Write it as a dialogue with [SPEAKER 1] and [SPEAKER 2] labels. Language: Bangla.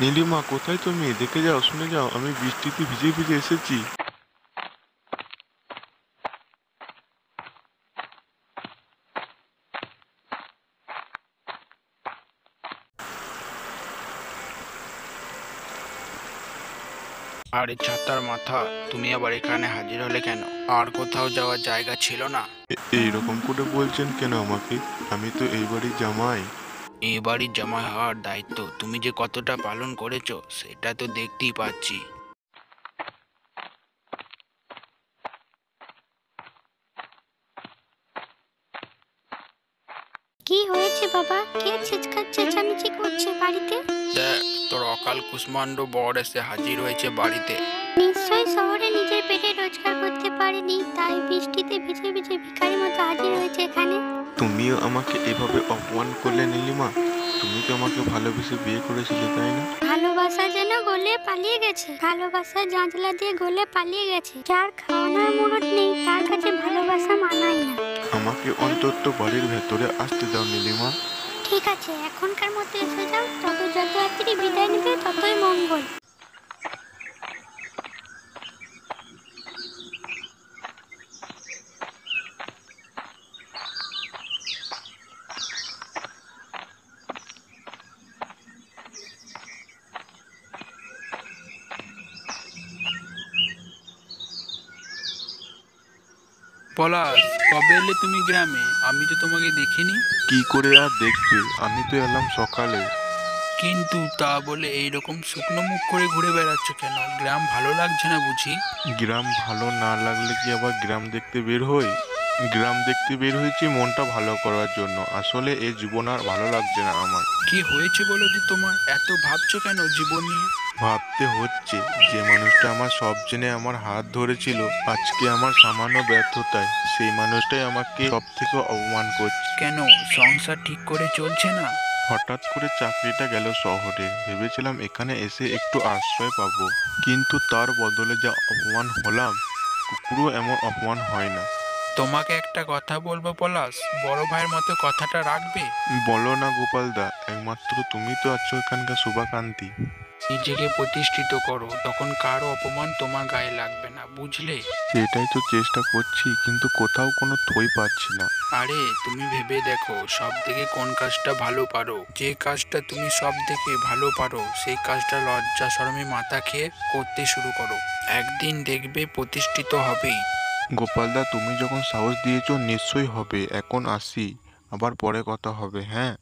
[SPEAKER 1] নীলিমা, কোথায় তুমি? দেখে যাও, শুনে যাও, আমি বৃষ্টিতে ভিজে ভিজে এসেছি।
[SPEAKER 2] আরে ছাতার মাথা, তুমি আবার এখানে হাজির হলে কেন? আর কোথাও যাওয়ার জায়গা ছিল না?
[SPEAKER 1] এইরকম করে বলছেন কেন আমাকে? আমি তো এই বাড়ির জামাই।
[SPEAKER 2] এই বাড়ির জামাই হওয়ার দায়িত্ব তুমি যে কতটা পালন করেছো সেটা তো দেখতেই পাচ্ছি।
[SPEAKER 3] কি হয়েছে বাবা? কে চিৎকার চেঁচামেচি করছে বাড়িতে?
[SPEAKER 2] দেখ, তোর অকাল কুষ্মাণ্ড বর এসে হাজির হয়েছে বাড়িতে।
[SPEAKER 3] নিশ্চয়ই শহরে নিজের পেটে রোজগার করতে পারেনি, তাই বৃষ্টিতে ভিজে ভিজে ভিখারির মতো হাজির হয়েছে এখানে।
[SPEAKER 1] তুমিও আমাকে এভাবে অপমান করলে নীলিমা? তুমি তো আমাকে ভালোবেসে বিয়ে করেছিলে, তাই না?
[SPEAKER 3] ভালোবাসা যেন গলে পালিয়ে গেছে, ভালোবাসা জানলা দিয়ে গলে পালিয়ে গেছে। যার খাওয়ানোর মুরত নেই তার কাছে ভালোবাসা মানায় না।
[SPEAKER 1] আমাকে অন্তত বাড়ির ভেতরে আসতে দাও নীলিমা।
[SPEAKER 3] ঠিক আছে, এখনকার মতো এসে যাও, তবে যত তাড়াতাড়ি বিদায় নেবে ততই মঙ্গল।
[SPEAKER 2] পলাশ, কবে এলে তুমি গ্রামে? আমি তো তোমাকে দেখিনি।
[SPEAKER 1] কি করে আর দেখবে, আমি তো এলাম সকালে।
[SPEAKER 2] কিন্তু তা বলে এইরকম শুকনো মুখ করে ঘুরে বেড়াচ্ছ কেন? গ্রাম ভালো লাগছে না বুঝি?
[SPEAKER 1] গ্রাম ভালো না লাগলে কি আবার গ্রাম দেখতে বের হই? গ্রাম দেখতে বের হয়েছি মনটা ভালো করার জন্য। আসলে এই জীবন আর ভালো লাগছে না আমার।
[SPEAKER 2] কি হয়েছে বলো তো, তোমার এত ভাবছো কেন জীবন নিয়ে?
[SPEAKER 1] ভাবতে হচ্ছে, যে মানুষটা আমার সব জেনে আমার হাত ধরেছিল, আজকে আমার সামান্য ব্যর্থতায় সেই মানুষটাই আমাকে সব থেকে অপমান করছে।
[SPEAKER 2] কেন, সংসার ঠিক করে চলছে না?
[SPEAKER 1] হঠাৎ করে চাকরিটা গেল শহরে, ভেবেছিলাম এখানে এসে একটু আশ্রয় পাবো, কিন্তু তার বদলে যা অপমান হলাম, কুকুরও এমন অপমান হয় না।
[SPEAKER 2] তোমাকে একটা কথা বলবো পলাশ, বড় ভাইয়ের মতো কথাটা রাখবে?
[SPEAKER 1] বলো না গোপালদা, একমাত্র তুমি তো আছো এখানকার শুভাকান্তি।
[SPEAKER 2] নিজেকে প্রতিষ্ঠিত করো, তখন কারো অপমান তোমার গায়ে লাগবে না, বুঝলে?
[SPEAKER 1] সেটাই তো চেষ্টা করছি, কিন্তু কোথাও কোনো থই পাচ্ছি না।
[SPEAKER 2] আরে তুমি ভেবে দেখো, সব থেকে কোন কাজটা ভালো পারো। যে কাজটা তুমি সব থেকে ভালো পারো সেই কাজটা লজ্জা শরমে মাথা খেয়ে করতে শুরু করো। একদিন দেখবে প্রতিষ্ঠিত হবেই।
[SPEAKER 1] গোপালদা, তুমি যখন সাহস দিয়েছো নিশ্চয়ই হবে। এখন আসি, আবার পরে কথা হবে, হ্যাঁ?